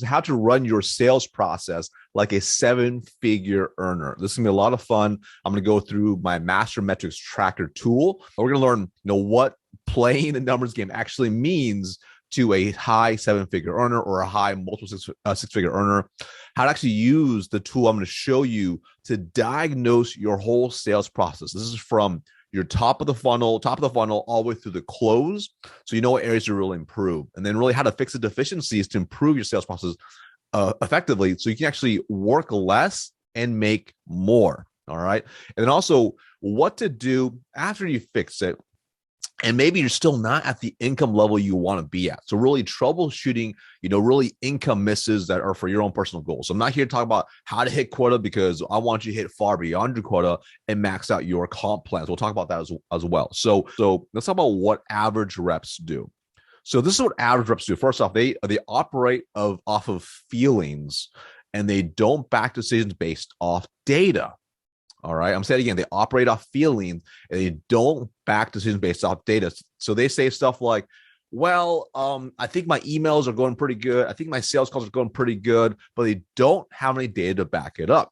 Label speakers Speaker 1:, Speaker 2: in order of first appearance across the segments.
Speaker 1: how to run your sales process like a seven-figure earner. This is gonna be a lot of fun. I'm gonna go through my master metrics tracker tool. We're gonna learn, what playing the numbers game actually means to a high seven-figure earner or a high multiple six-figure earner, how to actually use the tool I'm going to show you to diagnose your whole sales process. This is from your top of the funnel all the way through the close, so you know what areas to really improve, and then really how to fix the deficiencies to improve your sales process effectively, so you can actually work less and make more. All right, and then also what to do after you fix it. And maybe you're still not at the income level you want to be at. So really troubleshooting, really income misses that are for your own personal goals. So I'm not here to talk about how to hit quota, because I want you to hit far beyond your quota and max out your comp plans. We'll talk about that as well. So let's talk about what average reps do. So this is what average reps do. First off, they operate off of feelings, and they don't back decisions based off data. All right. I'm saying it again, they operate off feelings and they don't back decisions based off data. So they say stuff like, well, I think my emails are going pretty good. I think my sales calls are going pretty good, but they don't have any data to back it up.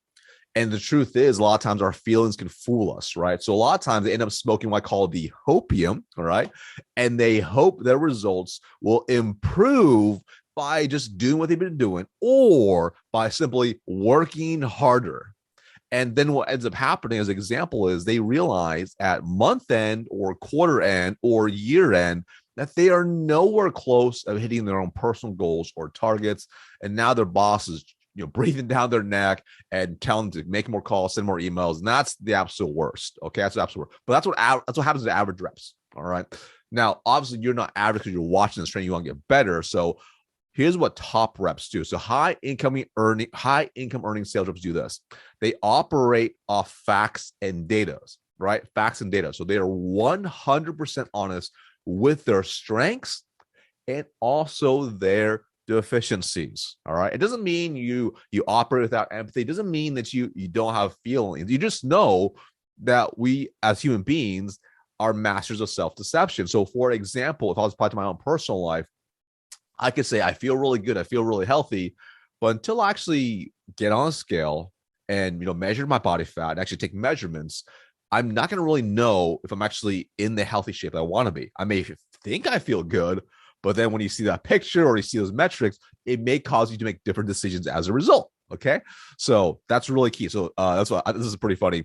Speaker 1: And the truth is, a lot of times our feelings can fool us, right? So a lot of times they end up smoking what I call the hopium, all right? And they hope their results will improve by just doing what they've been doing or by simply working harder. And then what ends up happening, as an example, is they realize at month end or quarter end or year end that they are nowhere close of hitting their own personal goals or targets. And now their boss is breathing down their neck and telling them to make more calls, send more emails. And that's the absolute worst. Okay, that's the absolute worst. But that's what happens to average reps. All right. Now, obviously, you're not average because you're watching this training. You want to get better. So here's what top reps do. So high income earning sales reps do this. They operate off facts and data, right? Facts and data. So they are 100% honest with their strengths and also their deficiencies. All right. It doesn't mean you operate without empathy. It doesn't mean that you don't have feelings. You just know that we as human beings are masters of self-deception. So for example, if I was applied to my own personal life, I could say I feel really good, I feel really healthy, but until I actually get on a scale and measure my body fat and actually take measurements, I'm not going to really know if I'm actually in the healthy shape that I want to be. I may think I feel good, but then when you see that picture or you see those metrics, it may cause you to make different decisions as a result. Okay, so that's really key. So that's why this is a pretty funny,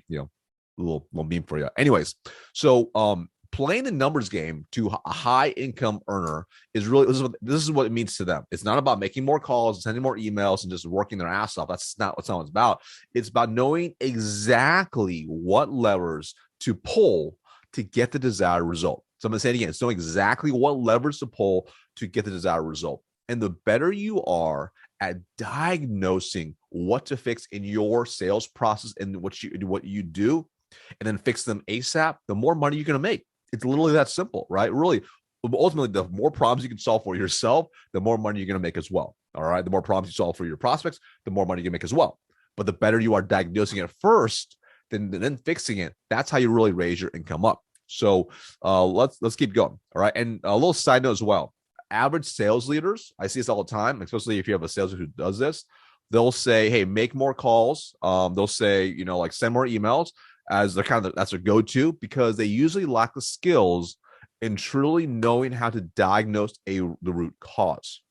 Speaker 1: little meme for you. Anyways, so playing the numbers game to a high income earner is really, this is what it means to them. It's not about making more calls, sending more emails, and just working their ass off. That's not what it's about. It's about knowing exactly what levers to pull to get the desired result. So I'm going to say it again. It's knowing exactly what levers to pull to get the desired result. And the better you are at diagnosing what to fix in your sales process and what you do, and then fix them ASAP, the more money you're going to make. It's literally that simple, right? Really, ultimately, the more problems you can solve for yourself, the more money you're going to make as well. All right. The more problems you solve for your prospects, the more money you can make as well. But the better you are diagnosing it first, then fixing it, that's how you really raise your income up. So let's keep going. All right. And a little side note as well. Average sales leaders, I see this all the time, especially if you have a sales leader who does this, they'll say, hey, make more calls. They'll say, like send more emails, as that's their go-to, because they usually lack the skills in truly knowing how to diagnose the root cause.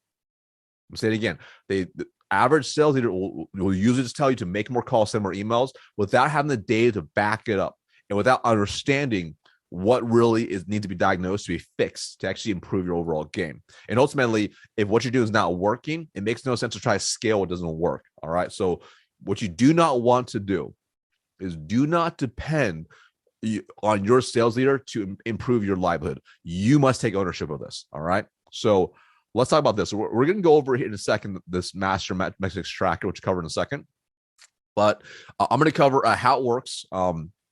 Speaker 1: I'm saying it again. The average sales leader will usually just tell you to make more calls, send more emails, without having the data to back it up and without understanding what really needs to be diagnosed to be fixed to actually improve your overall game. And ultimately, if what you're doing is not working, it makes no sense to try to scale what doesn't work. All right. So what you do not want to do is do not depend on your sales leader to improve your livelihood. You must take ownership of this. All right. So let's talk about this. We're going to go over here in a second, this master metrics tracker, which we'll cover in a second. But I'm going to cover how it works.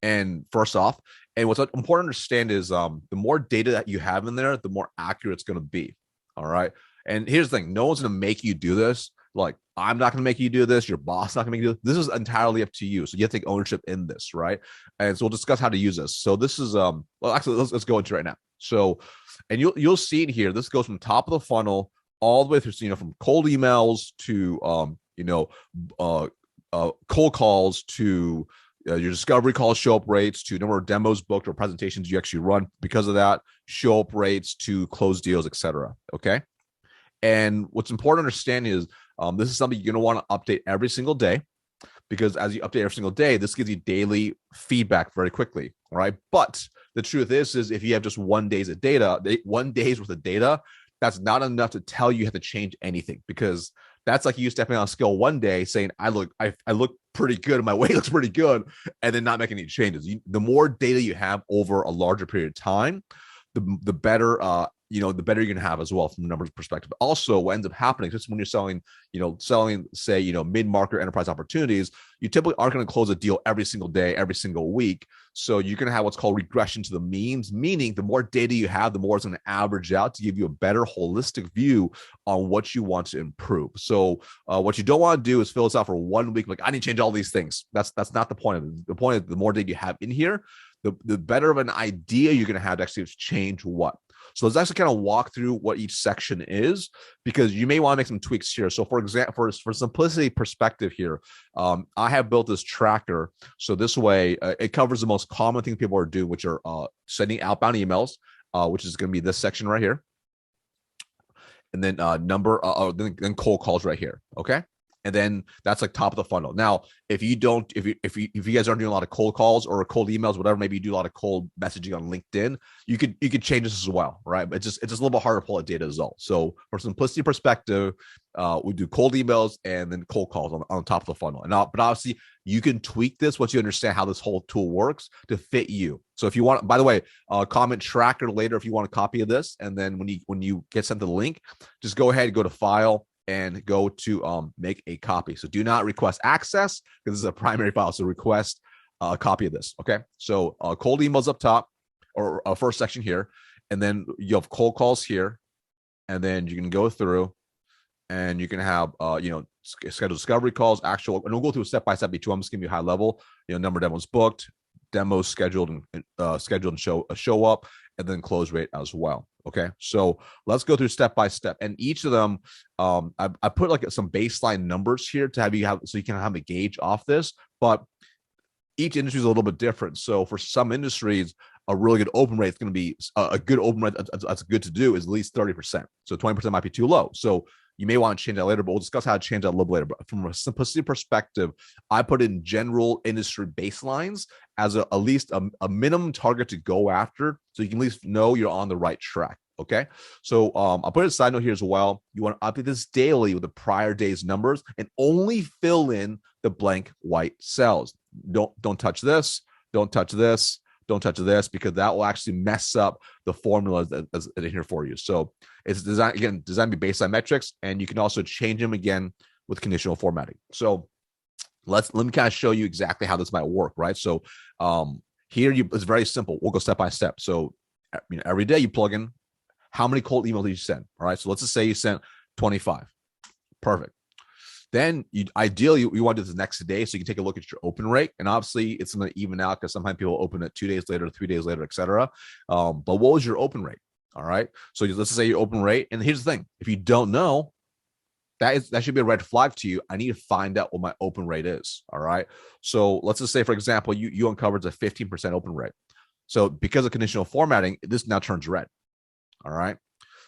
Speaker 1: And first off, and what's important to understand is the more data that you have in there, the more accurate it's going to be. All right. And here's the thing. No one's going to make you do this. Like, I'm not going to make you do this. Your boss not going to make you do this. This is entirely up to you. So you have to take ownership in this, right? And so we'll discuss how to use this. So this is, well, actually, let's go into it right now. So, and you'll see it here. This goes from top of the funnel all the way through, from cold emails to, cold calls to your discovery calls, show up rates, to number of demos booked or presentations you actually run because of that, show up rates to close deals, etc. Okay. And what's important to understand is this is something you're going to want to update every single day, because as you update every single day, this gives you daily feedback very quickly. All right. But the truth is if you have just 1 day's of data, 1 day's worth of data, that's not enough to tell you have to change anything, because that's like you stepping on a scale 1 day saying, I look pretty good, my weight looks pretty good, and then not making any changes. The more data you have over a larger period of time, the better, the better you're going to have as well from the numbers perspective. Also, what ends up happening, just when you're selling, say, mid-market enterprise opportunities, you typically aren't going to close a deal every single day, every single week. So you're going to have what's called regression to the means, meaning the more data you have, the more it's going to average out to give you a better holistic view on what you want to improve. So what you don't want to do is fill this out for 1 week. Like, I need to change all these things. That's not the point of it. The point is the more data you have in here, the better of an idea you're going to have to actually change what. So let's actually kind of walk through what each section is, because you may want to make some tweaks here. So for example, for simplicity perspective here, I have built this tracker. So this way it covers the most common things people are doing, which are sending outbound emails, which is going to be this section right here. And then then cold calls right here. Okay. And then that's like top of the funnel. Now, if you guys aren't doing a lot of cold calls or cold emails, whatever, maybe you do a lot of cold messaging on LinkedIn, you could change this as well, right? But it's just a little bit harder to pull out data as well. So for simplicity perspective, we do cold emails and then cold calls on top of the funnel. But obviously you can tweak this once you understand how this whole tool works to fit you. So if you want, by the way, comment tracker later if you want a copy of this, and then when you get sent the link, just go ahead and go to File and go to make a copy. So do not request access, because this is a primary file. So request a copy of this. Okay. So cold emails up top, or first section here. And then you have cold calls here. And then you can go through and you can have, schedule discovery calls, actual, and we'll go through step by step B2. I'm just giving you high level, number of demos booked, demos scheduled and show up, and then close rate as well. Okay, so let's go through step by step, and each of them, I put like some baseline numbers here to have so you can have a gauge off this. But each industry is a little bit different. So for some industries, a really good open rate is going to be a good open rate that's good to do is at least 30%. So 20% might be too low. So you may want to change that later, but we'll discuss how to change that a little bit later. But from a simplicity perspective, I put in general industry baselines as at least a minimum target to go after, so you can at least know you're on the right track. Okay. So I'll put a side note here as well. You want to update this daily with the prior day's numbers and only fill in the blank white cells. Don't touch this. Don't touch this. Don't touch this, because that will actually mess up the formulas that's in here for you. So it's designed to be baseline metrics, and you can also change them again with conditional formatting. So let me kind of show you exactly how this might work, right? So here it's very simple. We'll go step by step. So every day you plug in how many cold emails did you send. All right. So let's just say you sent 25. Perfect. Then ideally you want to do this the next day, so you can take a look at your open rate, and obviously it's going to even out because sometimes people open it 2 days later, 3 days later, etc. But what was your open rate? All right. So let's just say your open rate, and here's the thing: if you don't know, that should be a red flag to you. I need to find out what my open rate is. All right. So let's just say, for example, you uncovered a 15% open rate. So because of conditional formatting, this now turns red. All right.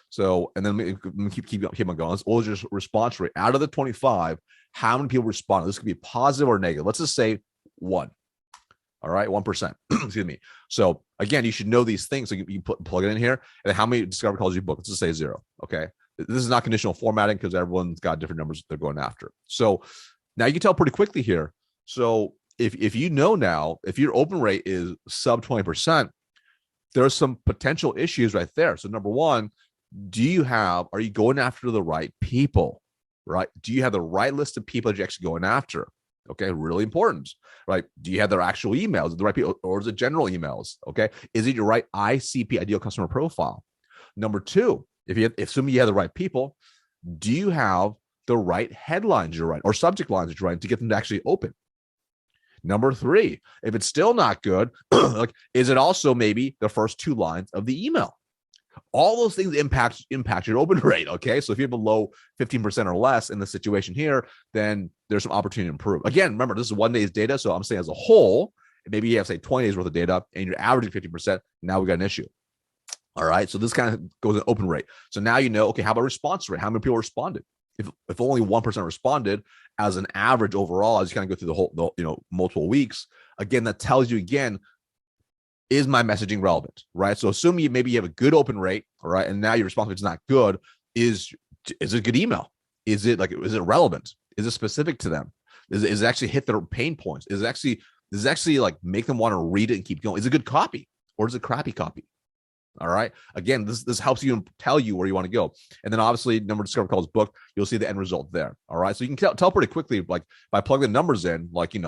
Speaker 1: So, and then we keep on going. Let's always just response rate out of the 25. How many people respond? This could be positive or negative. Let's just say 1. All right, 1%. Excuse me. So again, you should know these things. So you plug it in here, and then how many discovery calls you book? Let's just say 0. Okay. This is not conditional formatting because everyone's got different numbers they're going after. So now you can tell pretty quickly here. So if you know now, if your open rate is sub 20%, there's some potential issues right there. So number one, are you going after the right people, right? Do you have the right list of people that you're actually going after? Okay, really important, right? Do you have their actual emails, the right people, or is it general emails? Okay, is it your right ICP, ideal customer profile? Number two, if assuming you have the right people, do you have the right headlines you're writing or subject lines that you're writing to get them to actually open? Number three, if it's still not good, like, is it also maybe the first 2 lines of the email? All those things impact your open rate. Okay. So if you're below 15% or less in the situation here, then there's some opportunity to improve. Again, remember, this is 1 day's data. So I'm saying as a whole, maybe you have, say, 20 days worth of data and you're averaging 50%. Now we got an issue. All right. So this kind of goes in open rate. So now you know, okay, how about response rate? How many people responded? If only 1% responded as an average overall, as you kind of go through multiple weeks, again, that tells you again, is my messaging relevant, right? So assuming maybe you have a good open rate, all right, and now your response rate is not good, is it a good email? Is it relevant? Is it specific to them? Is it actually hit their pain points? Does it actually like make them want to read it and keep going? Is it good copy or is it crappy copy? All right. Again, this helps you tell you where you want to go. And then obviously number of discovery calls booked, you'll see the end result there. All right. So you can tell pretty quickly, like by plugging the numbers in, like, you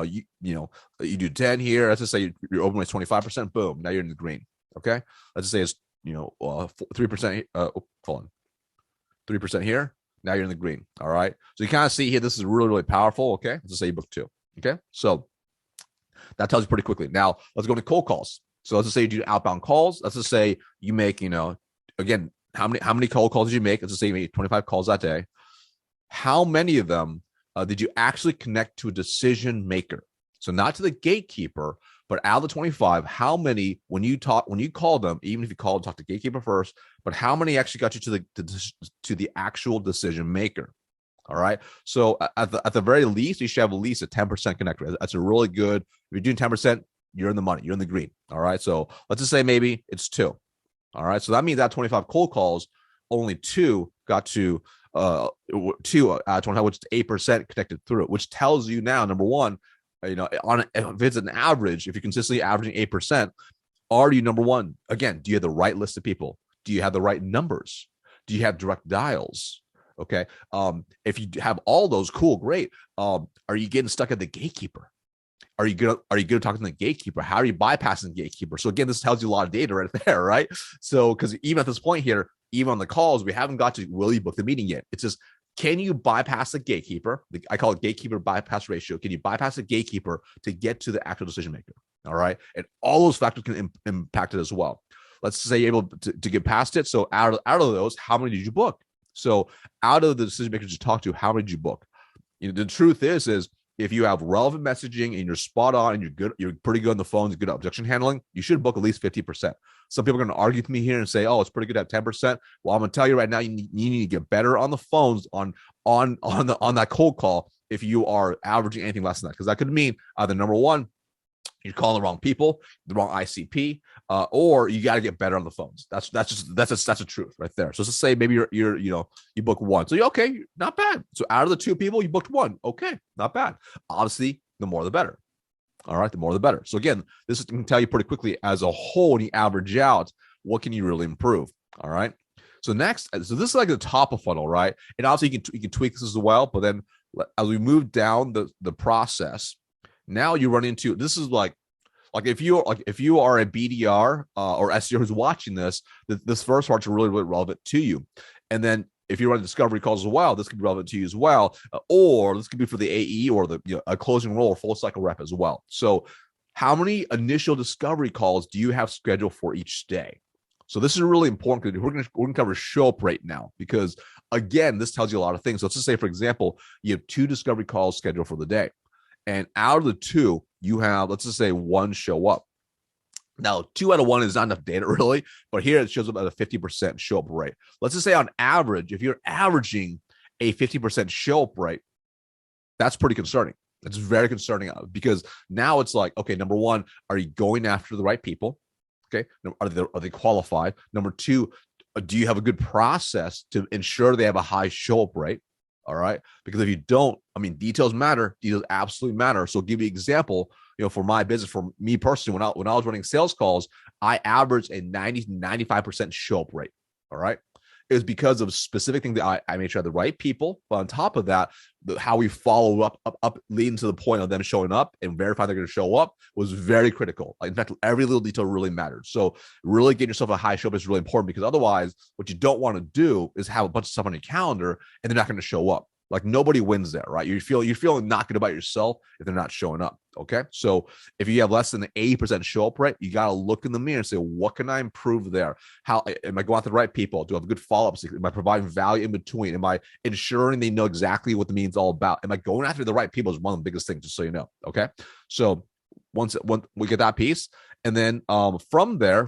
Speaker 1: do 10 here. Let's just say your open rate's 25%. Boom. Now you're in the green. Okay. Let's just say it's, 3%. Hold on. 3% here. Now you're in the green. All right. So you kind of see here, this is really, really powerful. Okay. Let's just say you booked 2. Okay. So that tells you pretty quickly. Now let's go to cold calls. So let's just say you do outbound calls. Let's just say you make, again, how many cold calls did you make? Let's just say you made 25 calls that day. How many of them did you actually connect to a decision maker? So not to the gatekeeper, but out of the 25, how many, when you call them, even if you call and talk to gatekeeper first, but how many actually got you to the actual decision maker? All right. So at the very least, you should have at least a 10% connect rate. That's a really good. If you're doing 10%, you're in the money. You're in the green. All right. So let's just say maybe it's 2. All right. So that means that 25 cold calls, only 2 got to 2 out of 25, which is 8% connected through it, which tells you now, number one, if it's an average, if you're consistently averaging 8%, are you, number one, again, do you have the right list of people? Do you have the right numbers? Do you have direct dials? Okay. If you have all those, cool, great. Are you getting stuck at the gatekeeper? Are you good at talking to the gatekeeper? How are you bypassing the gatekeeper? So again, this tells you a lot of data right there, right? So because even at this point here, even on the calls, we haven't got to really book the meeting yet. It's just, can you bypass the gatekeeper? I call it gatekeeper bypass ratio. Can you bypass the gatekeeper to get to the actual decision maker? All right. And all those factors can impact it as well. Let's say you're able to get past it. So out of those, how many did you book? So out of the decision makers you talk to, how many did you book? The truth is if you have relevant messaging and you're spot on and you're pretty good on the phones, good at objection handling, you should book at least 50%. Some people are going to argue with me here and say, oh, it's pretty good at 10%. Well, I'm going to tell you right now, you need to get better on the phones on that cold call if you are averaging anything less than that. Because that could mean either number one, you're calling the wrong people, the wrong ICP, or you got to get better on the phones. That's a truth right there. So let's say maybe you book 1. So okay, not bad. So out of the 2 people, you booked 1. Okay, not bad. Obviously, the more the better. All right, the more the better. So again, this can tell you pretty quickly as a whole, when you average out, what can you really improve? All right. So next, so this is like the top of funnel, right? And obviously you can tweak this as well. But then as we move down the process, now you run into, this is like if you are a BDR or SDR who's watching this first part's really, really relevant to you. And then if you run discovery calls as well, this could be relevant to you as well. Or this could be for the AE or a closing role or full cycle rep as well. So how many initial discovery calls do you have scheduled for each day? So this is really important because we're going to cover show up rate now, because again, this tells you a lot of things. So let's just say, for example, you have 2 discovery calls scheduled for the day. And out of the 2, you have, let's just say, 1 show up. Now, 2 out of 1 is not enough data really, but here it shows up at a 50% show up rate. Let's just say on average, if you're averaging a 50% show up rate, that's pretty concerning. That's very concerning because now it's like, okay, number one, are you going after the right people? Okay, are they qualified? Number 2, do you have a good process to ensure they have a high show up rate? All right. Because if you don't, details matter. Details absolutely matter. So I'll give you an example, for my business, for me personally, when I was running sales calls, I averaged a 90 to 95% show up rate. All right. It was because of specific things that I made sure I had the right people. But on top of that, how we follow up leading to the point of them showing up and verifying they're going to show up was very critical. Like, in fact, every little detail really mattered. So really getting yourself a high show up is really important, because otherwise what you don't want to do is have a bunch of stuff on your calendar and they're not going to show up. Like nobody wins there, right? You're feeling not good about yourself if they're not showing up. Okay. So if you have less than an 80% show up rate, you got to look in the mirror and say, what can I improve there? How am I going after the right people? Do I have good follow-ups? Am I providing value in between? Am I ensuring they know exactly what the meeting's all about? Am I going after the right people is one of the biggest things, just so you know. Okay. So once we get that piece, and then from there,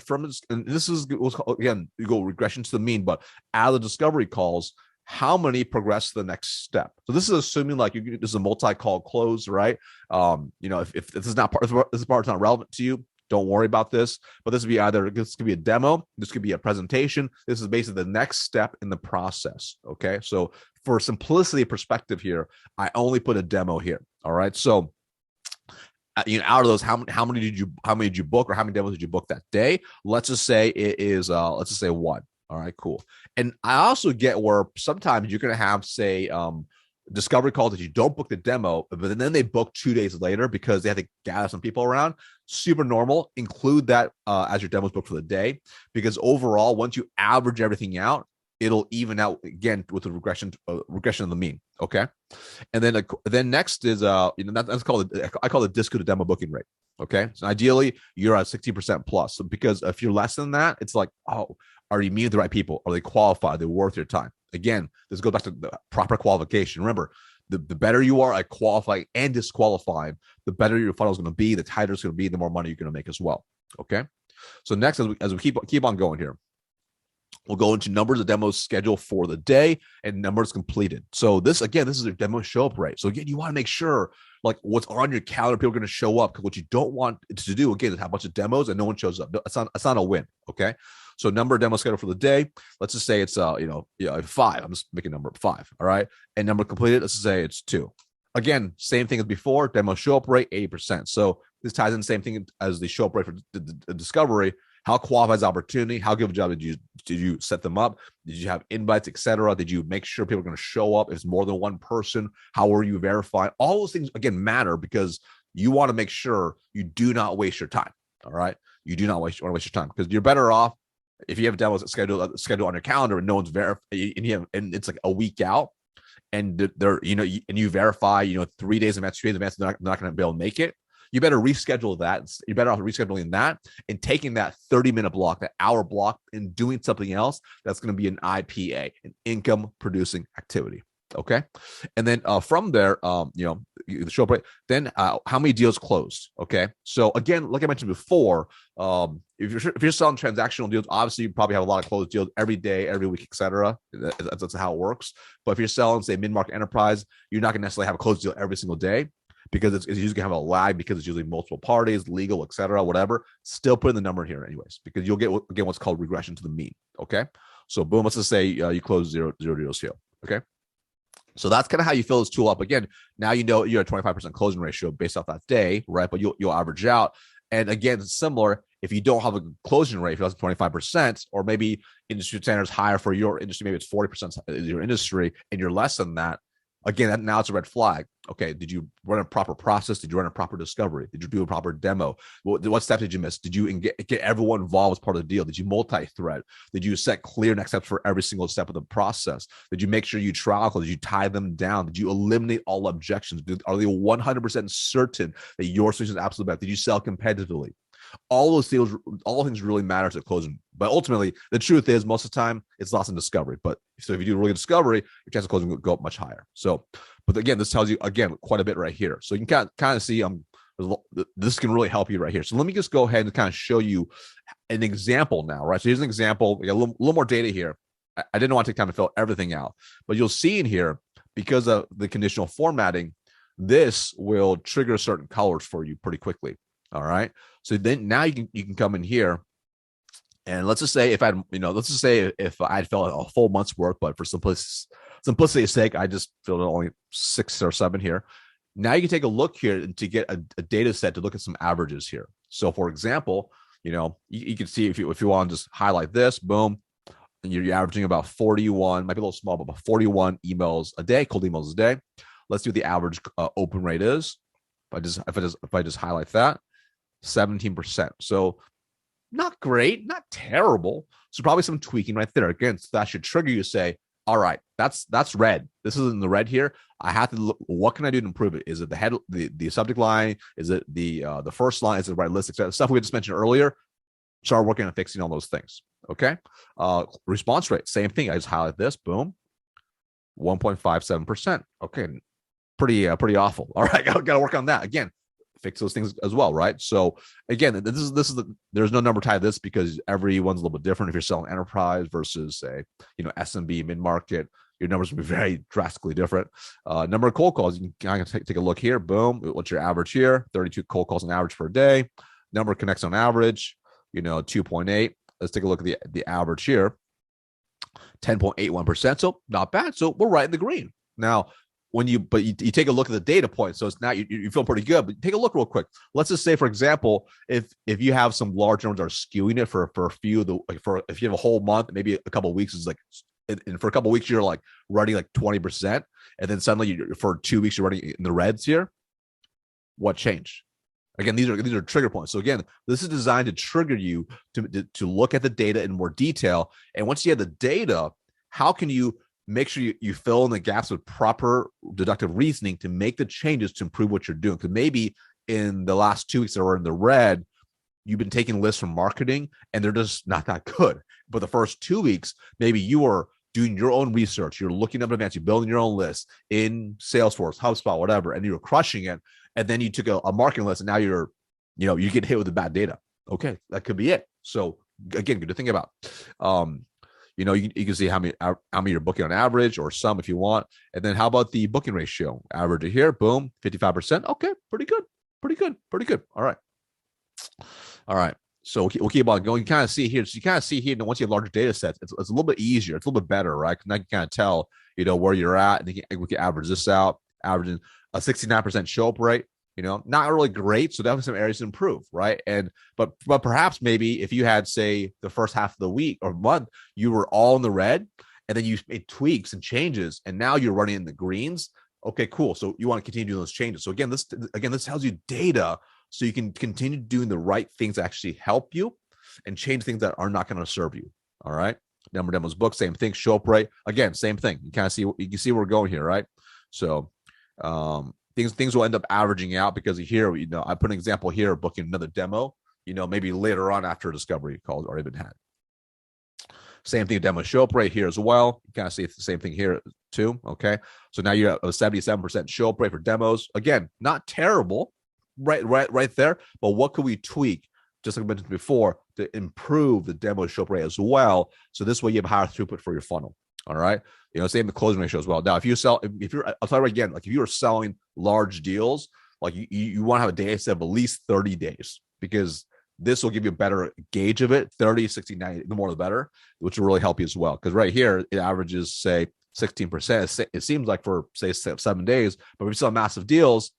Speaker 1: and this is again, you go regression to the mean, but out of the discovery calls, how many progress to the next step? So this is assuming like this is a multi-call close, right? If this is not part, if this part's not relevant to you, don't worry about this. But this could be a demo, this could be a presentation. This is basically the next step in the process. Okay, so for simplicity perspective here, I only put a demo here. All right, so out of those, how many did you book, or how many demos did you book that day? Let's just say it is let's just say one. All right, cool. And I also get where sometimes you're going to have, say, discovery calls that you don't book the demo, but then they book 2 days later because they have to gather some people around. Super normal. Include that as your demos booked for the day, because overall, once you average everything out, it'll even out again with the regression of the mean. Okay. And then next is that's called, I call it disco to demo booking rate. Okay. So ideally you're at 60% plus. So because if you're less than that, it's like, oh, are you meeting the right people? Are they qualified? Are they worth your time? Again, this goes back to the proper qualification. Remember, the better you are at qualifying and disqualifying, the better your funnel is going to be, the tighter it's going to be, the more money you're going to make as well. Okay. So next, as we keep on going here, we'll go into numbers of demos scheduled for the day and numbers completed. So this is your demo show up rate. So again, you want to make sure like what's on your calendar, people are going to show up, because what you don't want to do again is have a bunch of demos and no one shows up. It's not a win. Okay. So number of demos scheduled for the day. Let's just say it's 5. I'm just making a number 5. All right. And number completed, let's just say it's 2. Again, same thing as before, demo show up rate 80%. So this ties in the same thing as the show up rate for the discovery. How qualifies opportunity? How good of a job did you set them up? Did you have invites, etc.? Did you make sure people are going to show up? If it's more than one person, how were you verifying? All those things again matter, because you want to make sure you do not waste your time. All right, you do not want to waste your time, because you're better off if you have demos scheduled on your calendar and no one's verified, and it's like a week out, and they're and you verify 3 days in advance, 2 days in advance, they're not going to be able to make it. You better reschedule that. You're better off rescheduling that and taking that 30-minute block, that hour block, and doing something else that's going to be an IPA, an income producing activity. Okay. And then from there, the show up rate, then how many deals closed? Okay. So again, like I mentioned before, if you're selling transactional deals, obviously you probably have a lot of closed deals every day, every week, etc. That's how it works. But if you're selling, say, mid-market enterprise, you're not going to necessarily have a closed deal every single day, because it's usually going to have a lag, because it's usually multiple parties, legal, etc., whatever. Still put in the number here anyways, because you'll get, again, what's called regression to the mean. Okay. So boom, let's just say you close zero deals here. Okay. So that's kind of how you fill this tool up. Again, now you're at 25% closing ratio based off that day, right? But you'll average out. And again, it's similar. If you don't have a closing rate, if it's 25%, or maybe industry standards higher for your industry, maybe it's 40% in your industry, and you're less than that, again, now it's a red flag. Okay, did you run a proper process? Did you run a proper discovery? Did you do a proper demo? What steps did you miss? Did you get everyone involved as part of the deal? Did you multi-thread? Did you set clear next steps for every single step of the process? Did you make sure you trial close? Did you tie them down? Did you eliminate all objections? Are they 100% certain that your solution is absolutely best? Did you sell competitively? All those things really matter to closing. But ultimately, the truth is, most of the time, it's lost in discovery. But so if you do really good discovery, your chance of closing will go up much higher. So, but again, this tells you, again, quite a bit right here. So you can kind of see this can really help you right here. So let me just go ahead and kind of show you an example now, right? So here's an example. We got a little more data here. I didn't want to kind of fill everything out, but you'll see in here, because of the conditional formatting, this will trigger certain colors for you pretty quickly. All right. So then now you can come in here, and let's just say if I had filled a full month's work, but for simplicity's sake, I just filled only 6 or 7 here. Now you can take a look here to get a data set to look at some averages here. So for example, you can see if you want to just highlight this, boom, and you're averaging about 41, might be a little small, but about 41 emails a day, cold emails a day. Let's see what the average open rate is. If I just highlight that, 17%. So not great, not terrible. So probably some tweaking right there. Again, so that should trigger you to say, All right, that's red. This is in the red here. I have to look. What can I do to improve it? Is it the head, the subject line? Is it the first line? Is it the right list? Stuff we just mentioned earlier. Start working on fixing all those things. Okay. Response rate, same thing. I just highlight this. Boom, 1.57%. Okay, pretty awful. All right, gotta work on that again. Fix those things as well, right? So again, there's no number tied to this because everyone's a little bit different. If you're selling enterprise versus say, SMB mid market, your numbers will be very drastically different. Number of cold calls, you can kind of take a look here. Boom, what's your average here? 32 cold calls on average per day. Number of connects on average, 2.8. Let's take a look at the average here, 10.81%. So not bad. So we're right in the green now. When you take a look at the data points, so it's not you feel pretty good, but take a look real quick. Let's just say, for example, if you have some large numbers that are skewing it for a few of the if you have a whole month, maybe a couple of weeks is like, and for a couple of weeks you're like running like 20%, and then suddenly for 2 weeks you're running in the reds here. What changed? Again, these are trigger points. So again, this is designed to trigger you to look at the data in more detail. And once you have the data, how can you make sure you fill in the gaps with proper deductive reasoning to make the changes to improve what you're doing? Because maybe in the last 2 weeks that were in the red, you've been taking lists from marketing and they're just not that good. But the first 2 weeks, maybe you are doing your own research. You're looking up in advance, you're building your own list in Salesforce, HubSpot, whatever, and you're crushing it. And then you took a marketing list and now you get hit with the bad data. Okay, that could be it. So again, good to think about. You can see how many you're booking on average, or some if you want. And then how about the booking ratio? Average here, boom, 55%. Okay, pretty good. All right. So we'll keep on going. You kind of see here. So you kind of see here. Once you have larger data sets, it's a little bit easier. It's a little bit better, right? Now you can kind of tell, where you're at, and we can average this out. Averaging a 69% show up rate. Not really great. So definitely some areas to improve, right? But perhaps maybe if you had, say, the first half of the week or month, you were all in the red, and then you made tweaks and changes, and now you're running in the greens. Okay, cool. So you want to continue doing those changes. So again, this tells you data, so you can continue doing the right things that actually help you, and change things that are not going to serve you. All right. Number of demos booked, same thing. Show up rate, again, same thing. You can see where we're going here, right? So things will end up averaging out because here, I put an example here, booking another demo, maybe later on after a discovery call's already been had. Same thing, demo show up rate here as well. You kind of see it's the same thing here too. Okay. So now you're at a 77% show up rate for demos. Again, not terrible, right there. But what could we tweak, just like I mentioned before, to improve the demo show up rate as well? So this way you have higher throughput for your funnel. All right. Same the closing ratio as well. Now, I'll tell you again, like if you are selling large deals, like you want to have a data set of at least 30 days, because this will give you a better gauge of it. 30, 60, 90, the more the better, which will really help you as well. Because right here, it averages, say, 16%. It seems like for, say, 7 days, but if you sell massive deals,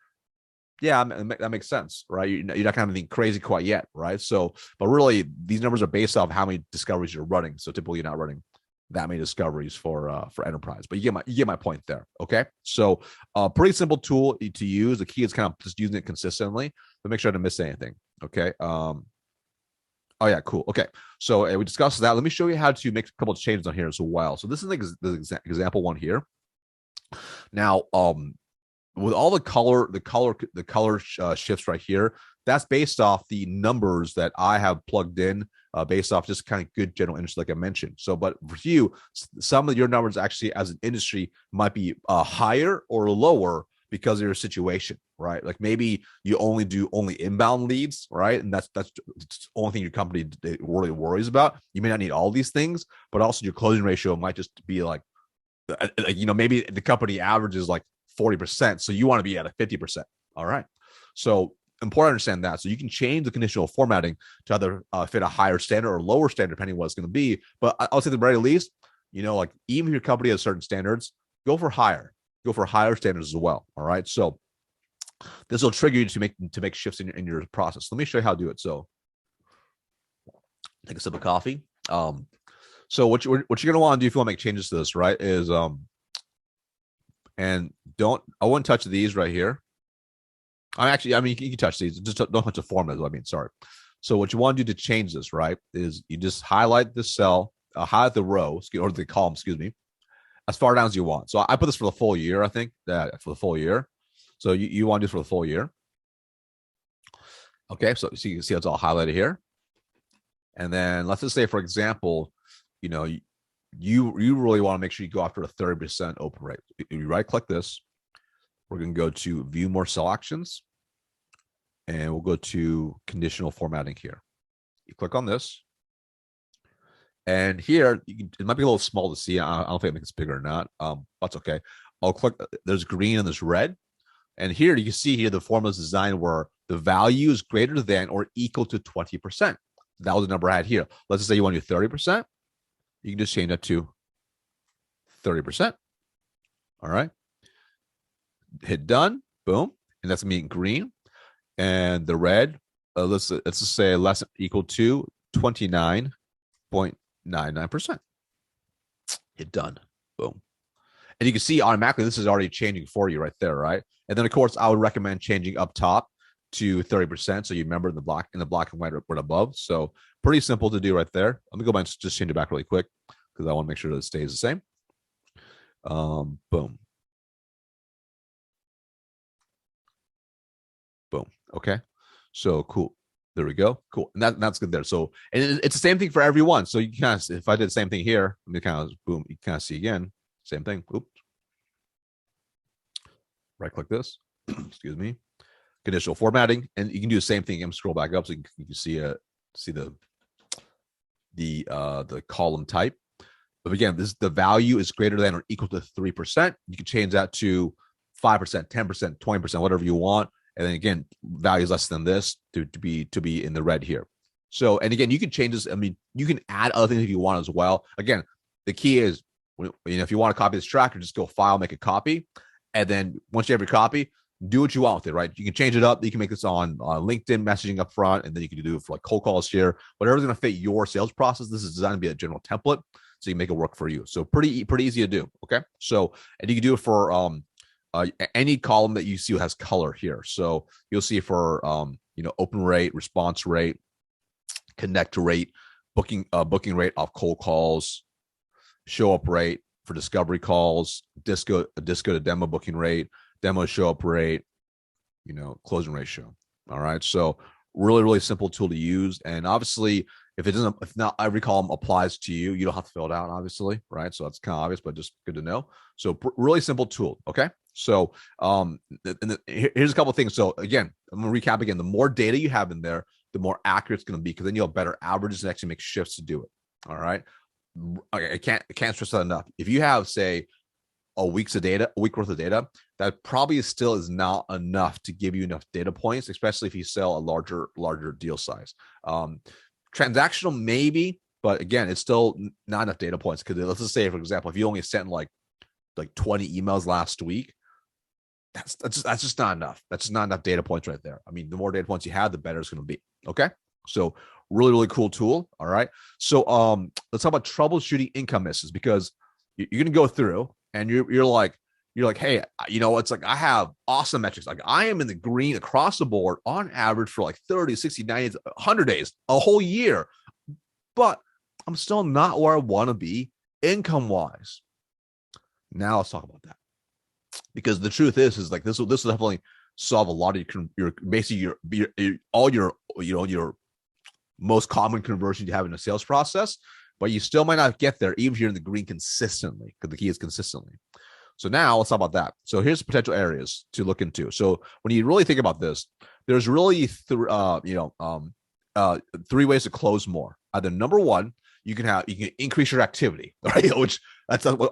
Speaker 1: yeah, that makes sense, right? You're not going to have anything crazy quite yet, right? So, but really, these numbers are based off how many discoveries you're running. So typically, you're not running that many discoveries for enterprise, but you get my point there. Okay, so pretty simple tool to use. The key is kind of just using it consistently, but make sure I don't miss anything. Okay. Oh yeah, cool. Okay, so we discussed that. Let me show you how to make a couple of changes on here as well. So this is the example one here. Now, with all the color shifts right here, that's based off the numbers that I have plugged in, based off just kind of good general interest, like I mentioned. So, but for you, some of your numbers actually as an industry might be higher or lower because of your situation, right? Like maybe you only inbound leads, right? And that's the only thing your company really worries about. You may not need all these things, but also your closing ratio might just be like, maybe the company average is like 40%. So you want to be at a 50%. All right. So important to understand that. So you can change the conditional formatting to either fit a higher standard or lower standard, depending on what it's going to be. But I'll say at the very least, like even if your company has certain standards, go for higher standards as well. All right. So this will trigger you to make shifts in your process. Let me show you how to do it. So take a sip of coffee. So what you're going to want to do if you want to make changes to this, right, is and I wouldn't touch these right here. You can touch these, just don't touch the format. Sorry. So what you want to do to change this, right, is you just highlight the cell, highlight the row, or the column, excuse me, as far down as you want. So I put this for the full year, I think, that for the full year. So you want to do this for the full year. Okay, so you can see it's all highlighted here. And then let's just say, for example, you know, you really want to make sure you go after a 30% open rate. You right click this. We're going to go to view more cell actions, and we'll go to conditional formatting here. You click on this. And here, it might be a little small to see. I don't think it makes it bigger or not. That's okay. I'll click. There's green and there's red. And here you can see here the formula is designed where the value is greater than or equal to 20%. That was the number I had here. Let's just say you want to do 30%. You can just change that to 30%. All right. Hit done. Boom. And that's me in green. And the red, let's just say less than equal to 29.99%. Hit done. Boom. And you can see automatically this is already changing for you right there, right? And then of course I would recommend changing up top to 30%. So you remember the black and white right above. So pretty simple to do right there. Let me go back and just change it back really quick because I want to make sure that it stays the same. Boom. Boom. Okay. So cool. There we go. Cool. And that's good there. So, and it's the same thing for everyone. So you kind of, if I did the same thing here, let me kind of, boom, you kind of see again, same thing. Oops. Right click this, excuse me, conditional formatting. And you can do the same thing. I'm scroll back up so you can see the column type. But again, the value is greater than or equal to 3%. You can change that to 5%, 10%, 20%, whatever you want. And then again, values less than this to be in the red here. So, and again, you can change this. I mean, you can add other things if you want as well. Again, the key is, if you want to copy this tracker, just go file, make a copy. And then once you have your copy, do what you want with it, right? You can change it up. You can make this on LinkedIn messaging up front, and then you can do it for like cold calls here. Whatever's going to fit your sales process. This is designed to be a general template, so you can make it work for you. So pretty easy to do. Okay. So, and you can do it for any column that you see has color here. So you'll see for open rate, response rate, connect rate, booking rate off cold calls, show up rate for discovery calls, disco to demo booking rate, demo show up rate, closing ratio. All right. So really simple tool to use. And obviously, if not every column applies to you, you don't have to fill it out, obviously, right? So that's kind of obvious, but just good to know. So really simple tool. Okay. So here's a couple of things. So again, I'm going to recap again. The more data you have in there, the more accurate it's going to be, because then you'll have better averages and actually make shifts to do it. All right. I can't stress that enough. If you have, say, a week worth of data, that probably still is not enough to give you enough data points, especially if you sell a larger deal size. Transactional maybe, but again, it's still not enough data points, because let's just say, for example, if you only sent like 20 emails last week, that's just not enough. That's just not enough data points right there. I mean, the more data points you have, the better it's going to be. Okay. So really cool tool. All right. So let's talk about troubleshooting income misses, because you're going to go through and you're like, hey, it's like, I have awesome metrics. Like, I am in the green across the board on average for like 30, 60, 90, 100 days, a whole year, but I'm still not where I want to be income wise. Now let's talk about that, because the truth is like this will definitely solve a lot of your basically your most common conversions you have in a sales process, but you still might not get there even if you're in the green consistently, because the key is consistently. So now let's talk about that. So here's potential areas to look into. So when you really think about this, there's really three ways to close more. Either number one, you can increase your activity, right? Which that's what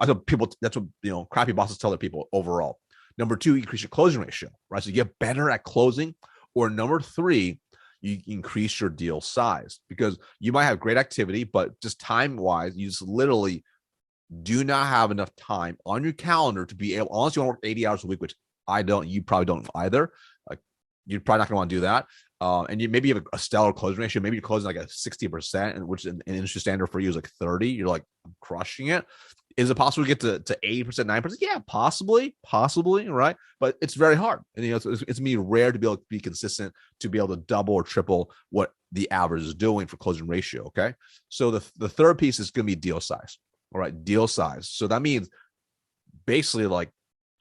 Speaker 1: crappy bosses tell their people overall. Number two, increase your closing ratio, right? So you get better at closing. Or number three, you increase your deal size, because you might have great activity, but just time wise, you just literally do not have enough time on your calendar to be able, unless you want to work 80 hours a week, which I don't, you probably don't either. Like, you're probably not going to want to do that. And you maybe have a stellar closing ratio. Maybe you're closing like a 60%, which in industry standard for you is like 30. You're like, I'm crushing it. Is it possible to get to 80%, 9%? Yeah, possibly, right? But it's very hard. And it's going to be rare to be able to be consistent, to be able to double or triple what the average is doing for closing ratio. Okay. So the third piece is going to be deal size. All right, deal size. So that means basically like,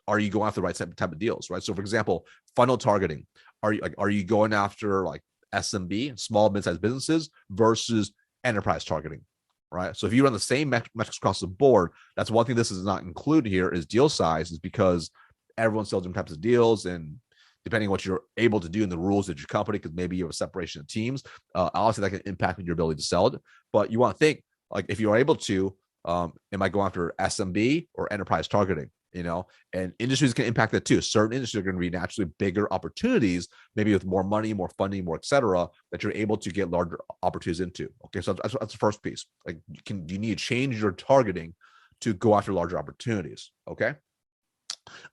Speaker 1: are you going after the right type of deals, right? So for example, funnel targeting. Are you going after like SMB, small mid-sized businesses versus enterprise targeting, right? So if you run the same metrics across the board, that's one thing this is not included here is deal size, is because everyone sells different types of deals, and depending on what you're able to do in the rules of your company, because maybe you have a separation of teams, obviously that can impact your ability to sell it. But you want to think like, if you're able to, am I going after SMB or enterprise targeting? And industries can impact that too. Certain industries are going to be naturally bigger opportunities, maybe with more money, more funding, more et cetera, that you're able to get larger opportunities into. Okay, so that's the first piece. Like, you need to change your targeting to go after larger opportunities. Okay.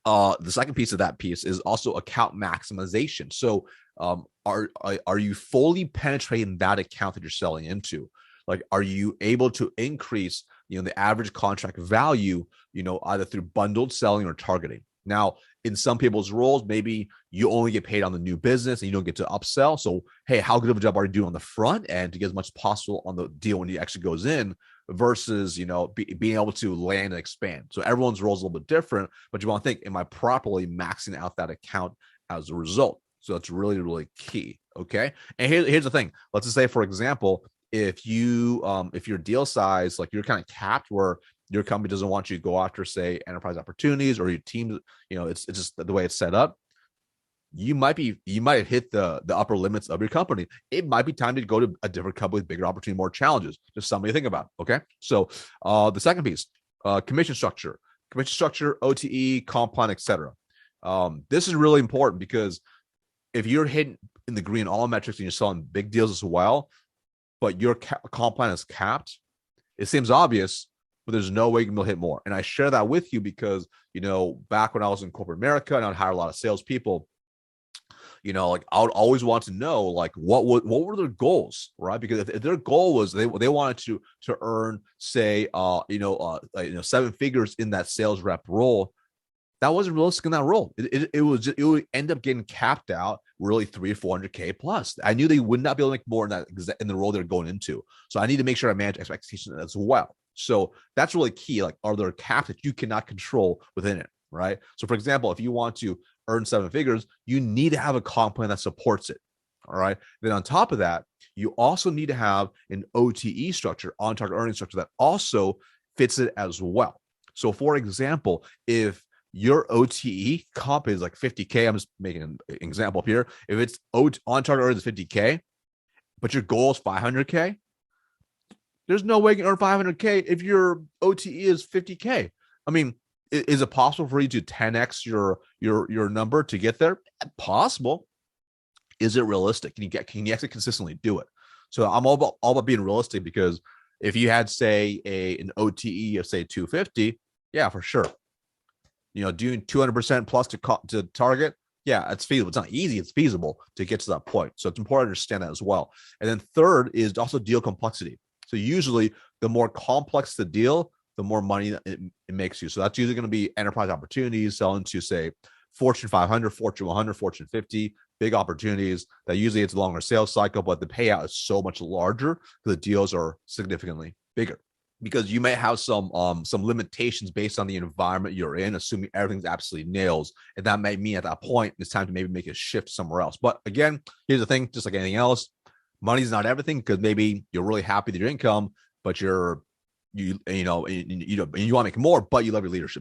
Speaker 1: The second piece of that piece is also account maximization. So, are you fully penetrating that account that you're selling into? Like, are you able to increase, the average contract value, either through bundled selling or targeting? Now, in some people's roles, maybe you only get paid on the new business and you don't get to upsell. So, hey, how good of a job are you doing on the front end to get as much as possible on the deal when he actually goes in, versus, being able to land and expand? So everyone's role is a little bit different, but you want to think, am I properly maxing out that account as a result? So that's really, really key. Okay. And here's the thing. Let's just say, for example, if your deal size, like, you're kind of capped where your company doesn't want you to go after, say, enterprise opportunities, or your team, it's just the way it's set up. You might have hit the upper limits of your company. It might be time to go to a different company with bigger opportunity, more challenges. Just something to think about. Okay. So the second piece, commission structure, OTE, comp plan, etc. This is really important, because if you're hitting in the green all metrics and you're selling big deals as well, but your comp plan is capped, it seems obvious, but there's no way you can hit more. And I share that with you because, back when I was in corporate America and I'd hire a lot of salespeople, like, I would always want to know, like, what were their goals, right? Because if their goal was they wanted to earn, say, 7 figures in that sales rep role, that wasn't realistic in that role. It would end up getting capped out really 300 or 400K plus. I knew they would not be able to make more in the role they're going into. So I need to make sure I manage expectations as well. So that's really key. Like, are there caps that you cannot control within it, right? So for example, if you want to earn 7 figures, you need to have a comp plan that supports it. All right. Then on top of that, you also need to have an OTE structure, on target earning structure, that also fits it as well. So for example, if your OTE comp is like 50K, I'm just making an example up here. If it's on target earnings 50K, but your goal is 500K, there's no way you can earn 500K if your OTE is 50K. I mean, is it possible for you to 10x your number to get there? Possible. Is it realistic? Can you actually consistently do it? So I'm all about being realistic, because if you had, say, an OTE of, say, 250, yeah, for sure. Doing 200% plus to target, yeah, it's feasible. It's not easy, it's feasible to get to that point. So it's important to understand that as well. And then third is also deal complexity. So usually the more complex the deal, the more money it makes you. So that's usually going to be enterprise opportunities, selling to, say, Fortune 500, Fortune 100, Fortune 50, big opportunities that usually it's a longer sales cycle, but the payout is so much larger because the deals are significantly bigger. Because you may have some limitations based on the environment you're in, assuming everything's absolutely nails. And that may mean at that point, it's time to maybe make a shift somewhere else. But again, here's the thing, just like anything else, money's not everything, because maybe you're really happy with your income, but you want to make more, but you love your leadership.